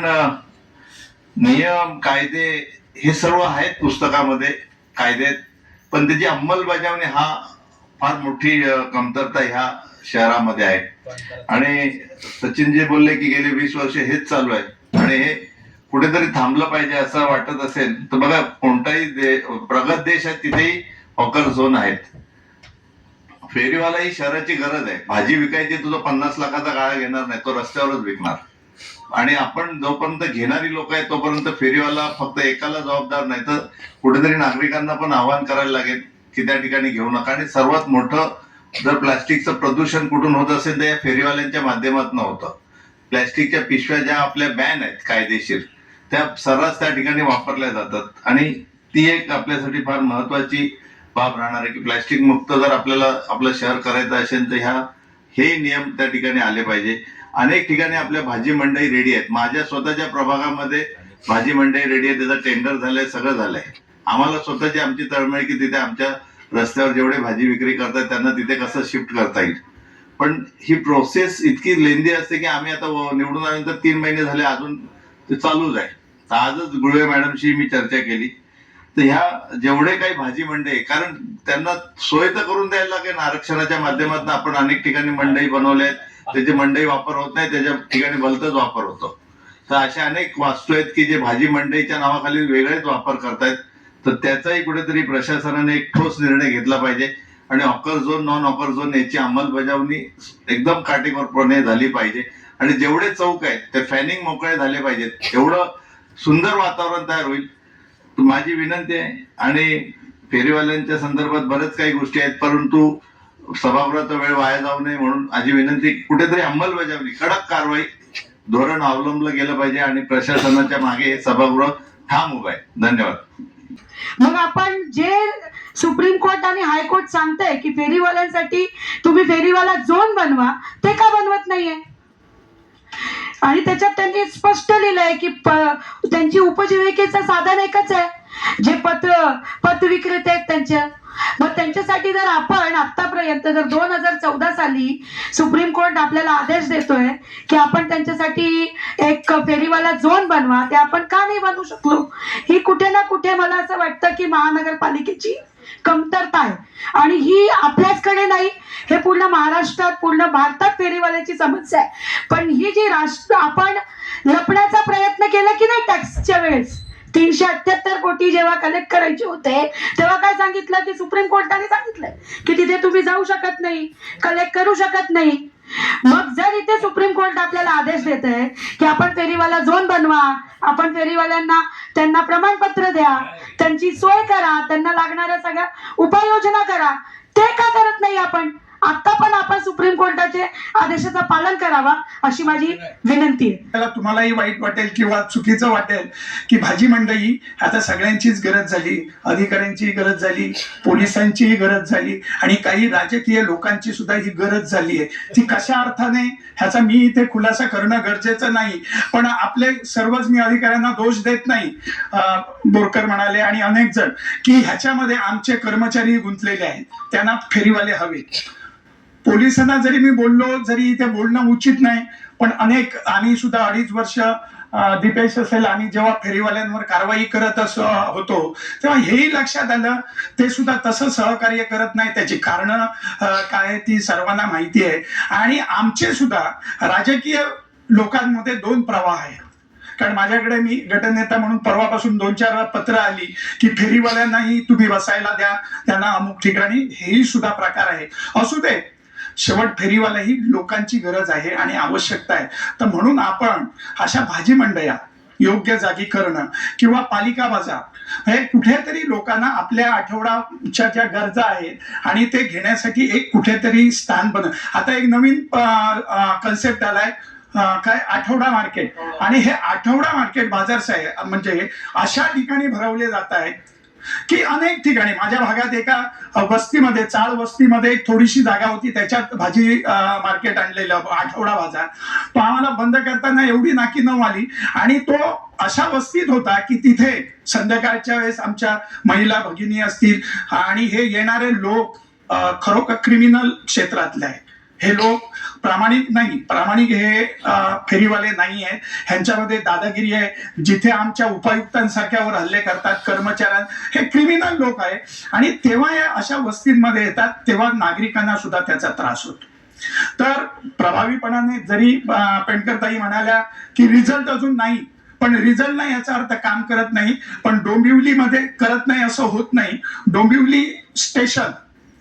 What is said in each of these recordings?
कारण नियम कायदे हे सर्व आहेत पुस्तकामध्ये कायदे, पण त्याची अंमलबजावणी हा फार मोठी कमतरता ह्या शहरामध्ये आहे. आणि सचिन जे बोलले की गेले 20 वर्ष हेच चालू आहे आणि हे कुठेतरी थांबलं पाहिजे असं वाटत असेल तर बघा, कोणताही प्रगत देश आहे तिथेही हॉकर झोन आहेत. फेरीवाला ही शहराची गरज आहे. भाजी विकायची, तुझा 50 लाखाचा गाळा घेणार नाही, तो रस्त्यावरच विकणार. आणि आपण जोपर्यंत घेणारी लोक आहेत तोपर्यंत फेरीवाला फक्त एकाला जबाबदार नाही, तर कुठेतरी नागरिकांना पण आवाहन करायला लागेल की त्या ठिकाणी घेऊ नका. आणि सर्वात मोठं, जर प्लास्टिकचं प्रदूषण कुठून होत असेल तर या फेरीवाल्यांच्या माध्यमातून होतं. प्लॅस्टिकच्या पिशव्या ज्या आपल्या बॅन आहेत कायदेशीर, त्या सर्रास त्या ठिकाणी वापरल्या जातात आणि ती एक आपल्यासाठी फार महत्वाची बाब राहणार आहे की प्लॅस्टिक मुक्त जर आपल्याला आपलं शहर करायचं असेल तर हे नियम त्या ठिकाणी आले पाहिजे. अनेक ठिकाणी आपल्या भाजी मंडई रेडी आहेत. माझ्या स्वतःच्या प्रभागामध्ये भाजी मंडई रेडी आहे, त्याचं टेंडर झालंय, सगळं झालंय. आम्हाला स्वतःची आमची तळमळ की तिथे आमच्या रस्त्यावर जेवढे भाजी विक्री करतात त्यांना तिथे कसं शिफ्ट करता येईल. पण ही प्रोसेस इतकी लेंदी असते की आम्ही आता निवडून आल्यानंतर 3 महिने झाले अजून ते चालूच आहे. आजच गुळवे मॅडमशी मी चर्चा केली, तर ह्या जेवढे काही भाजी मंडई, कारण त्यांना सोय तर करून द्यायला लागेल. आरक्षणाच्या माध्यमातून आपण अनेक ठिकाणी मंडई बनवल्या आहेत, त्याचे मंडई वापर होत नाही, त्याच्या ठिकाणी भलतच वापर होतो. तर अशा अनेक वास्तू आहेत की जे भाजी मंडईच्या नावाखाली वेगळेच वापर करतायत. तर त्याचाही कुठेतरी प्रशासनाने एक ठोस निर्णय घेतला पाहिजे आणि hawker zone, non hawker zone याची अंमलबजावणी एकदम काटेकोरपणे झाली पाहिजे. आणि जेवढे चौक आहेत ते फॅनिंग मोकळे झाले पाहिजेत, एवढं सुंदर वातावरण तयार होईल. माझी विनंती आहे. आणि फेरीवाल्यांच्या संदर्भात बरेच काही गोष्टी आहेत, परंतु सभागृहाचा वेळ वाया जाऊ नये म्हणून माझी विनंती, कुठेतरी अंमलबजावणी, कडक कारवाई धोरण अवलंबलं गेलं पाहिजे आणि प्रशासनाच्या मागे हे सभागृह ठाम उभं आहे. धन्यवाद. मग आपण जे सुप्रीम कोर्ट आणि हायकोर्ट सांगताय की फेरीवाल्यांसाठी तुम्ही फेरीवाला झोन बनवा, ते का बनवत नाहीये? आणि त्याच्यात त्यांनी स्पष्ट लिहिलंय की त्यांची उपजीविकेचं साधन एकच आहे, जे पथ विक्रेते आहेत त्यांच्या. मग त्यांच्यासाठी जर आपण आतापर्यंत जर 2014 साली सुप्रीम कोर्ट आपल्याला आदेश देतोय की आपण त्यांच्यासाठी एक फेरीवाला झोन बनवा, ते आपण का नाही बनवू शकलो? ही कुठे ना कुठे मला असं वाटतं की महानगरपालिकेची कमतरता आहे. आणि ही आपल्याचकडे नाही, हे पूर्ण महाराष्ट्रात, पूर्ण भारतात फेरीवाल्याची समस्या आहे. पण ही जी आपण लपण्याचा प्रयत्न केला की नाही टॅक्सच्या वेळेस, 378 कोटी जेव्हा कलेक्ट करायचे होते तेव्हा काय सांगितलं की सुप्रीम कोर्टाने सांगितलंय की तिथे तुम्ही जाऊ शकत नाही, कलेक्ट करू शकत नाही. मग जर इथे सुप्रीम कोर्ट आपल्याला आदेश देत आहे की आपण फेरीवाला झोन बनवा, आपण फेरीवाल्यांना त्यांना प्रमाणपत्र द्या, त्यांची सोय करा, त्यांना लागणाऱ्या सगळ्या उपाययोजना करा, ते का करत नाही आपण? आता पण आपण सुप्रीम कोर्टाचे आदेशाचं पालन करावा अशी माझी विनंती आहे. त्याला तुम्हालाही वाईट वाटेल किंवा चुकीचं वाटेल की भाजी मंडई आता सगळ्यांचीच गरज झाली, अधिकाऱ्यांची गरज झाली, पोलिसांचीही गरज झाली आणि काही राजकीय लोकांची सुद्धा ही गरज झाली आहे. ती कशा अर्थाने, ह्याचा मी इथे खुलासा करणं गरजेचं नाही, पण आपले सर्वच, मी अधिकाऱ्यांना दोष देत नाही, बोरकर म्हणाले आणि अनेक जण, की ह्याच्यामध्ये आमचे कर्मचारी गुंतलेले आहेत, त्यांना फेरीवाले हवे. पोलिसांना जरी मी बोललो, जरी इथे बोलणं उचित नाही, पण अनेक, आम्ही सुद्धा 2.5 वर्ष दीपेश असेल, आम्ही जेव्हा फेरीवाल्यांवर कारवाई करत होतो तेव्हा हेही लक्षात आलं ते सुद्धा तसं सहकार्य करत नाही. त्याची कारणं काय ती सर्वांना माहिती आहे. आणि आमचे सुद्धा राजकीय लोकांमध्ये 2 प्रवाह आहेत. कारण माझ्याकडे, मी गटनेता म्हणून परवापासून 2-4 पत्र आली की फेरीवाल्यांनाही तुम्ही बसायला द्या, त्यांना अमुक ठिकाणी, हेही सुद्धा प्रकार आहे. असू दे, शेवट फेरीवाला ही लोकांची गरज आहे आणि आवश्यकता आहे. तर म्हणून आपण अशा भाजी मंडया योग्य जागी करणं किंवा पालिका बाजार हे कुठेतरी लोकांना आपल्या आठवड्याच्या ज्या गरजा आहेत आणि ते घेण्यासाठी एक कुठेतरी स्थान आता एक नवीन कन्सेप्ट आलाय, काय, आठवडा मार्केट. आणि हे आठवडा मार्केट बाजार म्हणजे अशा ठिकाणी भरवले जात आहेत की अनेक ठिकाणी, माझ्या भागात एका वस्तीमध्ये, चाळ वस्तीमध्ये एक थोडीशी जागा होती, त्याच्यात भाजी मार्केट आणलेलं, आठवडा बाजार. तो आम्हाला बंद करताना एवढी नाकी नऊ आली. आणि तो अशा वस्तीत होता की तिथे संध्याकाळच्या वेळेस आमच्या महिला भगिनी असतील आणि हे येणारे लोक खरोखर क्रिमिनल क्षेत्रातले आहे. हे लोक प्रामाणिक नाही, प्रामाणिक हे फेरीवाले नाही आहेत. ह्यांच्यामध्ये दादागिरी आहे. जिथे आमच्या उपायुक्तांसारख्यावर हल्ले करतात, कर्मचाऱ्यां, हे क्रिमिनल लोक आहे. आणि तेव्हा या अशा वस्तींमध्ये येतात, तेव्हा नागरिकांना सुद्धा त्याचा त्रास होतो. तर प्रभावीपणाने जरी पेंडकरताई म्हणाल्या की रिझल्ट अजून नाही, पण रिझल्ट नाही याचा अर्थ काम करत नाही. पण डोंबिवलीमध्ये करत नाही असं होत नाही. डोंबिवली स्टेशन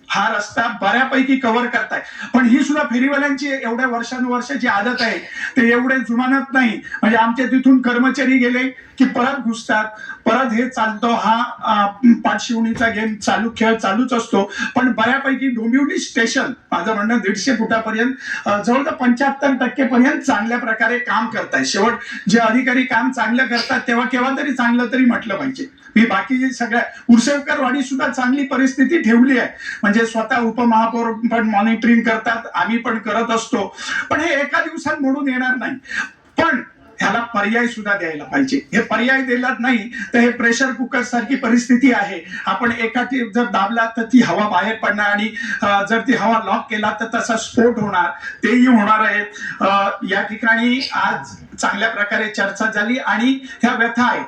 हा रस्ता बऱ्यापैकी कव्हर करताय, पण ही सुद्धा फेरीवाल्यांची एवढ्या वर्षानुवर्षाची आदत आहे, ते एवढे जुमानत नाही. म्हणजे आमच्या तिथून कर्मचारी गेले की परत घुसतात, परत हे चालतो, हा पाठशिवणीचा गेम चालू, खेळ चालूच असतो. पण बऱ्यापैकी डोंबिवली स्टेशन, माझं म्हणणं 150 फुटापर्यंत, जवळजवळ 75% पर्यंत चांगल्या प्रकारे काम करताय. शेवट जे अधिकारी काम चांगलं करतात तेव्हा केव्हा तरी चांगलं तरी म्हटलं पाहिजे. मी बाकी सगळ्या उरसेवकरवाडी सुद्धा चांगली परिस्थिती ठेवली आहे. म्हणजे स्वतः उपमहापौर पण मॉनिटरिंग करतात, आम्ही पण करत असतो. पण हे एका दिवसात म्हणून येणार नाही. पण ह्याला पर्याय सुद्धा द्यायला पाहिजे. हे पर्याय दिलाच नाही तर हे प्रेशर कुकर सारखी परिस्थिती आहे. आपण एखादी जर दाबला तर ती हवा बाहेर पडणार, आणि जर ती हवा लॉक केला तर तसा स्फोट होणार, तेही होणार आहे. या ठिकाणी आज चांगल्या प्रकारे चर्चा झाली आणि ह्या व्यथा आहेत,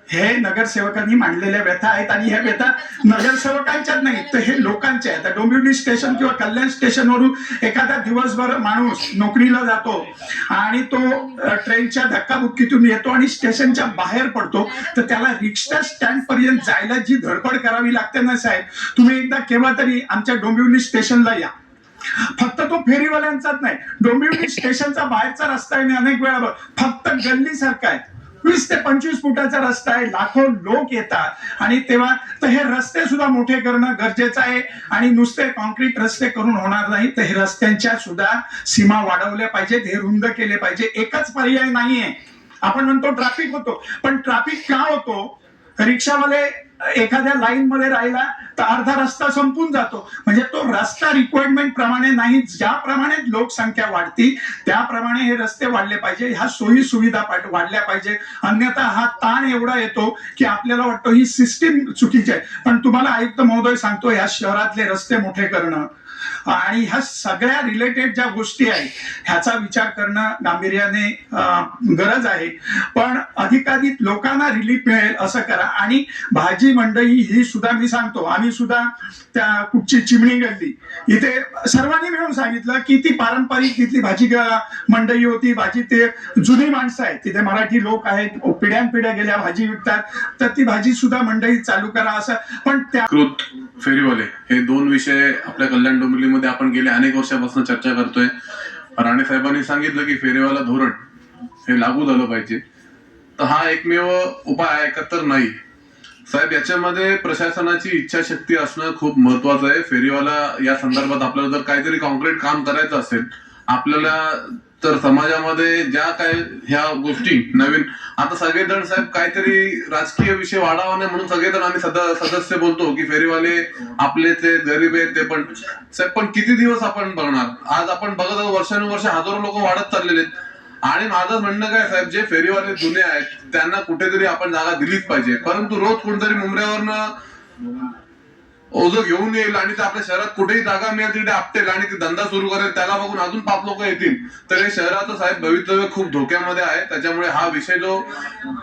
हे नगरसेवकांनी मांडलेल्या व्यथा आहेत. आणि ह्या व्यथा नगरसेवकांच्याच नाहीत, तर हे लोकांचे आहेत. डोंबिवली स्टेशन किंवा कल्याण स्टेशनवरून एखादा दिवसभर माणूस नोकरीला जातो आणि तो ट्रेनच्या धक्काबुक्कीतून येतो आणि स्टेशनच्या बाहेर पडतो, तर त्याला रिक्षा स्टँड पर्यंत जायला जी धडपड करावी लागते ना साहेब, तुम्ही एकदा केव्हा तरी आमच्या डोंबिवली स्टेशनला या. फक्त तो फेरीवाल्यांचाच नाही, डोंबिवली स्टेशनचा बाहेरचा रस्ता आहे, मी अनेक वेळा फक्त गल्लीसारखा आहे. 20 ते 25 फुटाचा रस्ता आहे, लाखो लोक येतात. आणि तेव्हा तर हे रस्ते सुद्धा मोठे करणं गरजेचं आहे. आणि नुसते कॉन्क्रीट रस्ते करून होणार नाही, तर हे रस्त्यांच्या सुद्धा सीमा वाढवल्या पाहिजेत, हे रुंद केले पाहिजे. एकच पर्याय नाहीये. आपण म्हणतो ट्रॅफिक होतो, पण ट्रॅफिक का होतो? रिक्षावाले एखाद्या लाईन मध्ये राहिला तर अर्धा रस्ता संपून जातो. म्हणजे तो रस्ता रिक्वायरमेंट प्रमाणे नाही, ज्याप्रमाणे लोकसंख्या वाढती त्याप्रमाणे हे रस्ते वाढले पाहिजे, ह्या सोयी सुविधा वाढल्या पाहिजे. अन्यथा हा ताण एवढा येतो की आपल्याला वाटतं ही सिस्टीम चुकीची आहे. पण तुम्हाला आयुक्त महोदय सांगतो, ह्या शहरातले रस्ते मोठे करणं आणि ह्या सगळ्या रिलेटेड ज्या गोष्टी आहेत ह्याचा विचार करणं गांभीर्याने गरज आहे. पण अधिकाधिक लोकांना रिलीफ मिळेल असं करा. आणि भाजी मंडई ही सुद्धा मी सांगतो, आम्ही सुद्धा त्या कुठची चिमणी गल्ली इथे सर्वांनी मिळून सांगितलं की ती पारंपरिक तिथली भाजी मंडई होती. भाजी, ते जुनी माणसं आहेत तिथे, मराठी लोक आहेत, पिढ्यानपिढ्या गेल्या भाजी विकतात, तर ती भाजी सुद्धा मंडई चालू करा असं. पण त्या फेरीवाले हे दोन विषय आपल्या कल्याण डोंबिवलीमध्ये आपण गेल्या अनेक वर्षापासून चर्चा करतोय. राणे साहेबांनी सांगितलं की फेरीवाला धोरण हे लागू झालं पाहिजे, तर हा एकमेव उपाय आहे का? तर नाही साहेब, याच्यामध्ये प्रशासनाची इच्छाशक्ती असणं खूप महत्वाचं आहे. फेरीवाला या संदर्भात आपल्याला जर काहीतरी कॉन्क्रीट काम करायचं असेल आपल्याला, तर समाजामध्ये ज्या काय ह्या गोष्टी नवीन, आता सगळेजण साहेब काहीतरी राजकीय विषय वाढावा नाही म्हणून सगळेजण आम्ही सदस्य बोलतो की फेरीवाले आपले ते गरीब आहेत ते. पण साहेब, पण किती दिवस आपण बघणार? आज आपण बघत आहोत वर्षानुवर्ष हजारो लोक वाढत चाललेले आहेत. आणि माझं म्हणणं काय साहेब, जे फेरीवाले जुने आहेत त्यांना कुठेतरी आपण जागा दिलीच पाहिजे. परंतु रोज कोणतरी मुंबऱ्यावरनं ओझं घेऊन येईल आणि ते आपल्या शहरात कुठेही जागा मिळेल तिथे आपटेल आणि ते धंदा सुरू करेल, त्याला बघून अजून 5 लोक येतील. तर हे शहराचं साहेब भवितव्य खूप धोक्यामध्ये आहे. त्याच्यामुळे हा विषय जो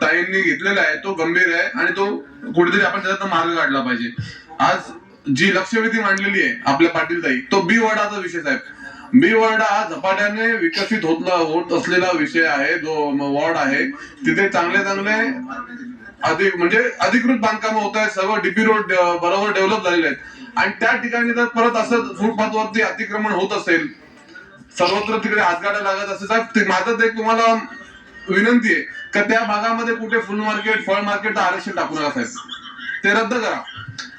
ताईंनी घेतलेला आहे तो गंभीर आहे आणि तो कुठेतरी आपण त्याच्यातनं मार्ग काढला पाहिजे. आज जी लक्षवेधी मांडलेली आहे आपल्या पाटील ताई, तो बी वॉर्डाचा विषय साहेब. बी वॉर्ड हा झपाट्याने विकसित होत असलेला विषय आहे. जो वॉर्ड आहे तिथे चांगले म्हणजे अधिकृत बांधकाम होत आहेत, सर्व डीपी रोड बरोबर डेव्हलप झालेले आहेत. आणि त्या ठिकाणी जर परत असं फुटपाथवरती अतिक्रमण होत असेल, सर्वत्र तिकडे हातगाड्या लागत असेल साहेब, माझं एक तुम्हाला विनंती आहे का त्या भागामध्ये कुठे फुल मार्केट, फळ मार्केटचं आरक्षण टाकू नका साहेब, ते रद्द करा.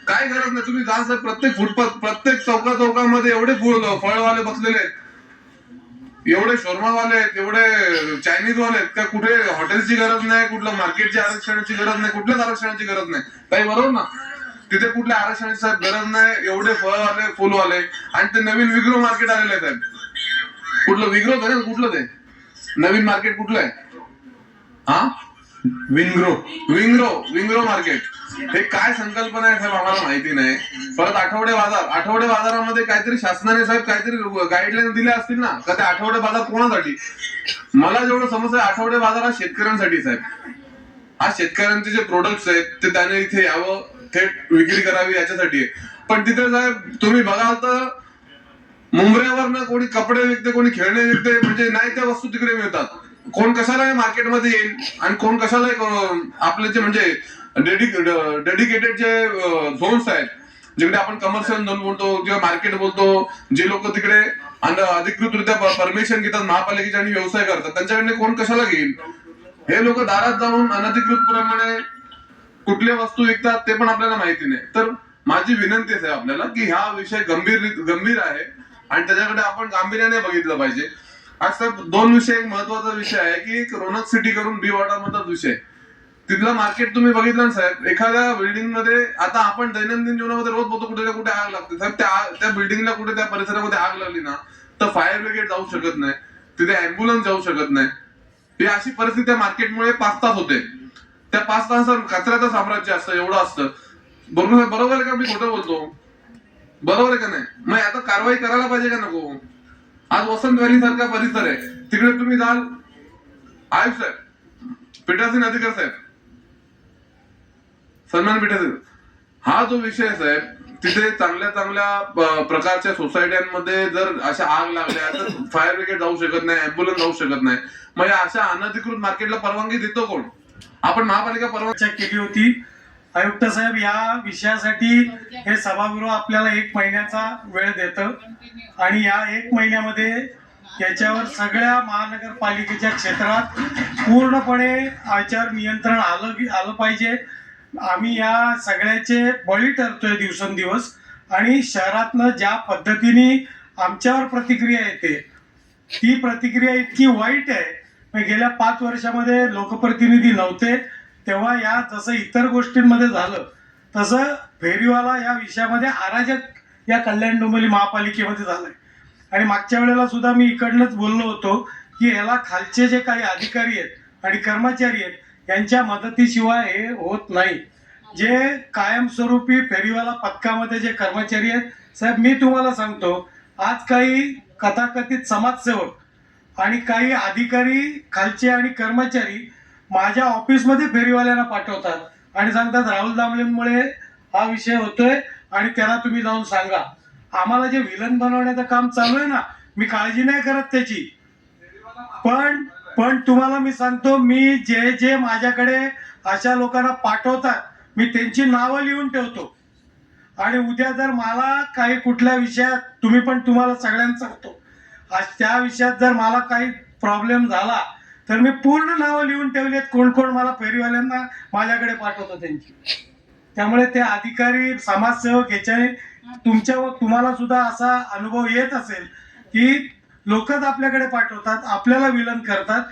काय गरज नाही. तुम्ही जा साहेब, प्रत्येक फुटपाथ, प्रत्येक चौकामध्ये एवढे फळवाले बसलेले आहेत, एवढे शोरमावाले आहेत, एवढे चायनीज वाले आहेत का कुठे हॉटेलची गरज नाही, कुठल्या मार्केटची आरक्षणाची गरज नाही, कुठल्याच आरक्षणाची गरज नाही. काही बरोबर ना? तिथे कुठल्या आरक्षणाची साहेब गरज नाही. एवढे फळवाले, फुलवाले, आणि ते नवीन विग्रो मार्केट आलेलं आहे साहेब. कुठलं विग्रो आहे? कुठलं ते नवीन मार्केट कुठलं आहे? हा, विंग्रो मार्केट. हे काय संकल्पना आहे साहेब आम्हाला माहिती नाही. परत आठवडे बाजारामध्ये काहीतरी शासनाने साहेब काहीतरी गाईडलाईन दिल्या असतील ना, का ते आठवडे बाजार कोणासाठी? मला जेवढं समजतं आठवडे बाजार हा शेतकऱ्यांसाठी साहेब. हा शेतकऱ्यांचे जे प्रोडक्ट्स आहेत ते त्याने इथे यावं, थेट विक्री करावी याच्यासाठी आहे. पण तिथे साहेब तुम्ही बघाल तर मुंबऱ्यावर ना कोणी कपडे विकते, कोणी खेळणे विकते, म्हणजे नाही त्या वस्तू तिकडे मिळतात. कोण कशाला मार्केटमध्ये येईल आणि कोण कशाला आपले जे म्हणजे डेडिकेटेड जे झोन्स आहेत, जिकडे आपण कमर्शियल झोन बोलतो किंवा मार्केट बोलतो, जे लोक तिकडे अधिकृतरित्या परमिशन घेतात महापालिकेचे आणि व्यवसाय करतात, त्यांच्याकडे कोण कशाला घेईल? हे लोक दारात जाऊन अनधिकृतपणे कुठल्या वस्तू विकतात ते पण आपल्याला माहिती नाही. तर माझी विनंती आहे आपल्याला की हा विषय गंभीर आहे आणि त्याच्याकडे आपण गांभीर्याने बघितलं पाहिजे. आज साहेब दोन विषय, एक महत्वाचा विषय आहे की एक रोनक सिटी करून बी वॉर्डा मधला विषय, तिथलं मार्केट तुम्ही बघितलं ना साहेब. एखाद्या बिल्डिंग मध्ये आता आपण दैनंदिन जीवनामध्ये रोज बघतो कुठे ना कुठे आग लागते साहेब. त्या बिल्डिंगला कुठे त्या परिसरामध्ये आग लागली ना तर फायर ब्रिगेड जाऊ शकत नाही, तिथे अँब्युलन्स जाऊ शकत नाही. ही अशी परिस्थिती त्या मार्केटमुळे 5 तास होते. त्या 5 तासात कचऱ्याचं साम्राज्य असतं, एवढं असतं. बरोबर आहे का? मी खोटं बोलतो? बरोबर आहे का नाही? मग आता कारवाई करायला पाहिजे का नको? आज वसंत व्हॅली सारखा परिसर आहे, तिकडे तुम्ही जाल, आयुष साहेब, पीठासीन अधिकारी साहेब, सन्मान पीठासीन, हा जो विषय आहे साहेब, तिथे चांगल्या प्रकारच्या सोसायट्यांमध्ये जर अशा आग लागल्या तर फायर ब्रिगेड जाऊ शकत नाही, अँब्युलन्स जाऊ शकत नाही. मग या अशा अनधिकृत मार्केटला परवानगी देतो कोण? आपण महापालिका परवानगी केली होती. आयुक्त साहेब, या विषयासाठी हे सभागृह आपल्याला 1 महिन्याचा वेळ देतं आणि या 1 महिन्यामध्ये याच्यावर सगळ्या महानगरपालिकेच्या क्षेत्रात पूर्णपणे आचार नियंत्रण आलं पाहिजे. आम्ही या सगळ्याचे बळी ठरतोय दिवसेंदिवस आणि शहरातनं ज्या पद्धतीने आमच्यावर प्रतिक्रिया येते ती प्रतिक्रिया इतकी वाईट आहे. गेल्या 5 वर्षामध्ये लोकप्रतिनिधी नव्हते तेव्हा या जसं इतर गोष्टींमध्ये झालं तसं फेरीवाला या विषयामध्ये अराजक या कल्याण डोंबिवली महापालिकेमध्ये झालंय. आणि मागच्या वेळेला सुद्धा मी इकडनंच बोललो होतो की याला खालचे जे काही अधिकारी आहेत आणि कर्मचारी आहेत यांच्या मदतीशिवाय हे होत नाही. जे कायमस्वरूपी फेरीवाला पथकामध्ये जे कर्मचारी आहेत साहेब, मी तुम्हाला सांगतो, आज काही कथाकथित समाजसेवक आणि काही अधिकारी खालचे आणि कर्मचारी माझ्या ऑफिसमध्ये फेरीवाल्यांना पाठवतात आणि सांगतात राहुल दामलेंमुळे हा विषय होतोय आणि त्याला तुम्ही जाऊन सांगा. आम्हाला जे विलन बनवण्याचं काम चालू आहे ना, मी काळजी नाही करत त्याची, पण तुम्हाला मी सांगतो, मी जे माझ्याकडे अशा लोकांना पाठवतात मी त्यांची नावं लिहून ठेवतो आणि उद्या जर मला काही कुठल्या विषयात तुम्हाला सगळ्यांना सांगतो, त्या विषयात जर मला काही प्रॉब्लेम झाला तर मी पूर्ण नावं लिहून ठेवली कोण कोण मला फेरीवाल्यांना माझ्याकडे पाठवतो त्यांची. त्यामुळे ते अधिकारी समाजसेवक याच्याने तुम्हाला सुद्धा असा अनुभव येत असेल की लोकच आपल्याकडे पाठवतात, आपल्याला विलन करतात,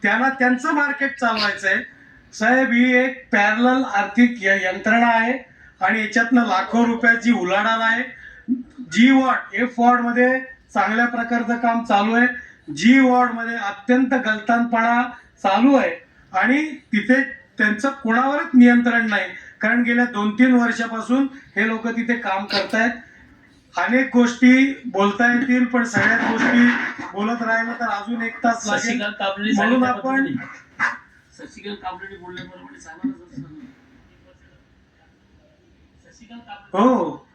त्यांना त्यांचं मार्केट चालवायचं आहे. साहेब, ही एक पॅरलल आर्थिक यंत्रणा आहे आणि याच्यातनं लाखो रुपयाची उलाढाल आहे. जी वॉर्ड, F वॉर्ड मध्ये चांगल्या प्रकारचं काम चालू आहे, जी वॉर्ड मध्ये अत्यंत गलतानपणा चालू आहे आणि तिथे त्यांचं कोणावरच नियंत्रण नाही. कारण गेल्या 2-3 वर्षापासून हे लोक तिथे काम करतायत. अनेक गोष्टी बोलता येतील पण सगळ्याच गोष्टी बोलत राहिलं तर अजून 1 तास लागेल. म्हणून आपण हो,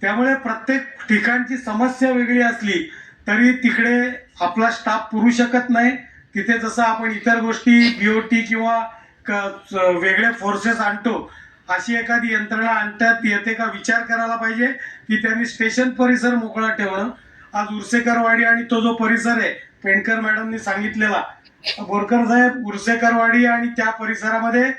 त्यामुळे प्रत्येक ठिकाणची समस्या वेगळी असली तरी तिकडे आपला स्टाफ पुरू शकत नाही. तिथे जसं आपण इतर गोष्टी BOT किंवा वेगळे फोर्सेस आणतो अशी एखादी यंत्रणा आणतात येते का, विचार करायला पाहिजे की त्यांनी स्टेशन परिसर मोकळा ठेवणं. आज उर्सेकरवाडी आणि तो जो परिसर आहे पेंडकर मॅडमनी सांगितलेला, बोरकर साहेब, उर्सेकरवाडी आणि त्या परिसरामध्ये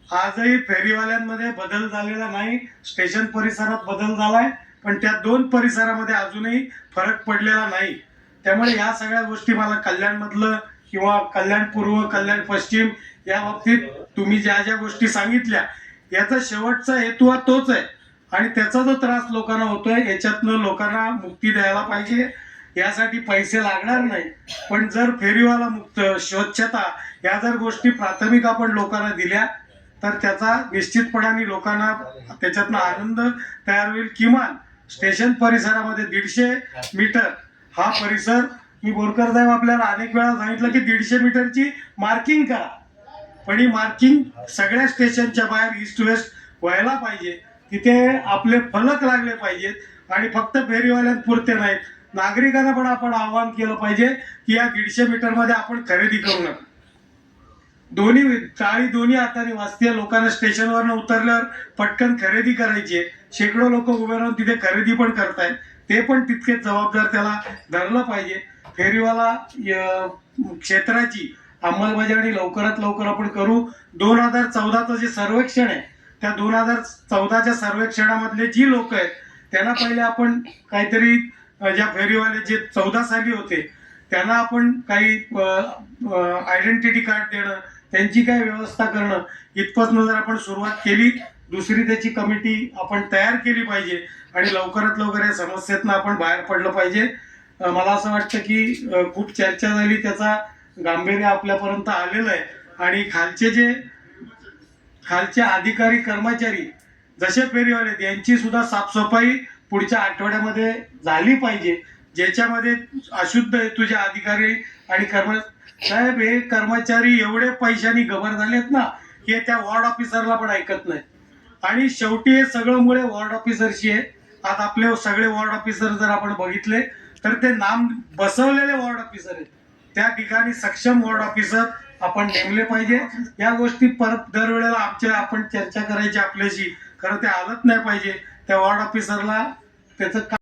आजही फेरीवाल्यांमध्ये बदल झालेला नाही. स्टेशन परिसरात बदल झालाय पण त्या 2 परिसरामध्ये अजूनही फरक पडलेला नाही. त्यामुळे या सगळ्या गोष्टी मला कल्याण मधलं किंवा कल्याण पूर्व, कल्याण पश्चिम या बाबतीत तुम्ही ज्या ज्या गोष्टी सांगितल्या याचा शेवटचा हेतू हा तोच आहे आणि त्याचा जो त्रास लोकांना होतोय याच्यातनं लोकांना मुक्ती द्यायला पाहिजे. यासाठी पैसे लागणार नाही, पण जर फेरीवाला मुक्त, स्वच्छता या जर गोष्टी प्राथमिक आपण लोकांना दिल्या तर त्याचा निश्चितपणाने लोकांना त्याच्यातनं आनंद तयार होईल. किमान स्टेशन परिसरामध्ये 150 मीटर हा परिसर, मी बोरकर साहेब आपल्याला अनेक वेळा सांगितलं की 150 मीटरची मार्किंग करा, पण ही मार्किंग सगळ्या स्टेशनच्या बाहेर ईस्ट वेस्ट व्हायला पाहिजे. तिथे आपले फलक लागले पाहिजेत आणि फक्त फेरीवाल्यांपुरते नाहीत, नागरिकांना पण आपण आवाहन केलं पाहिजे की या 150 मीटरमध्ये आपण खरेदी करू नका. दोन्ही हाताने वाजते. लोकांना स्टेशनवरनं उतरल्यावर पटकन खरेदी करायची आहे. शेकडो लोक उभे राहून तिथे खरेदी पण करतायत, ते पण तितकेच जबाबदार, त्याला धरलं पाहिजे. फेरीवाला क्षेत्राची अंमलबजावणी लवकरात लवकर आपण करू. 2014चं जे सर्वेक्षण आहे त्या 2014च्या सर्वेक्षणामधले जी लोक आहेत त्यांना पहिले आपण काहीतरी, ज्या फेरीवाले जे 14 साली होते त्यांना आपण काही आयडेंटिटी कार्ड देणं, त्यांची काय व्यवस्था करणं, इथपासून जर आपण सुरुवात केली, दुसरी त्याची कमिटी आपण तयार केली पाहिजे आणि लवकरात लवकर या समस्येतनं आपण बाहेर पडलं पाहिजे. मला असं वाटतं की खूप चर्चा झाली, त्याचा गांभीर्य आपल्यापर्यंत आलेलं आहे आणि खालचे अधिकारी कर्मचारी जसे फेरीवाले आहेत यांची सुद्धा साफसफाई पुढच्या आठवड्यामध्ये झाली पाहिजे, ज्याच्यामध्ये अशुद्ध हेतूचे अधिकारी आणि साहेब हे कर्मचारी एवढे पैशानी गबर झालेत ना की त्या वॉर्ड ऑफिसरला पण ऐकत नाही. आणि शेवटी हे सगळं मुळे वॉर्ड ऑफिसरशी आहे. आज आपले सगळे वॉर्ड ऑफिसर जर आपण बघितले तर ते नाम बसवलेले वॉर्ड ऑफिसर आहेत. त्या ठिकाणी सक्षम वॉर्ड ऑफिसर आपण नेमले पाहिजे. या गोष्टी परत दरवेळेला आपण चर्चा करायची आपल्याशी, खरं ते आलत नाही पाहिजे. त्या वॉर्ड ऑफिसरला त्याचं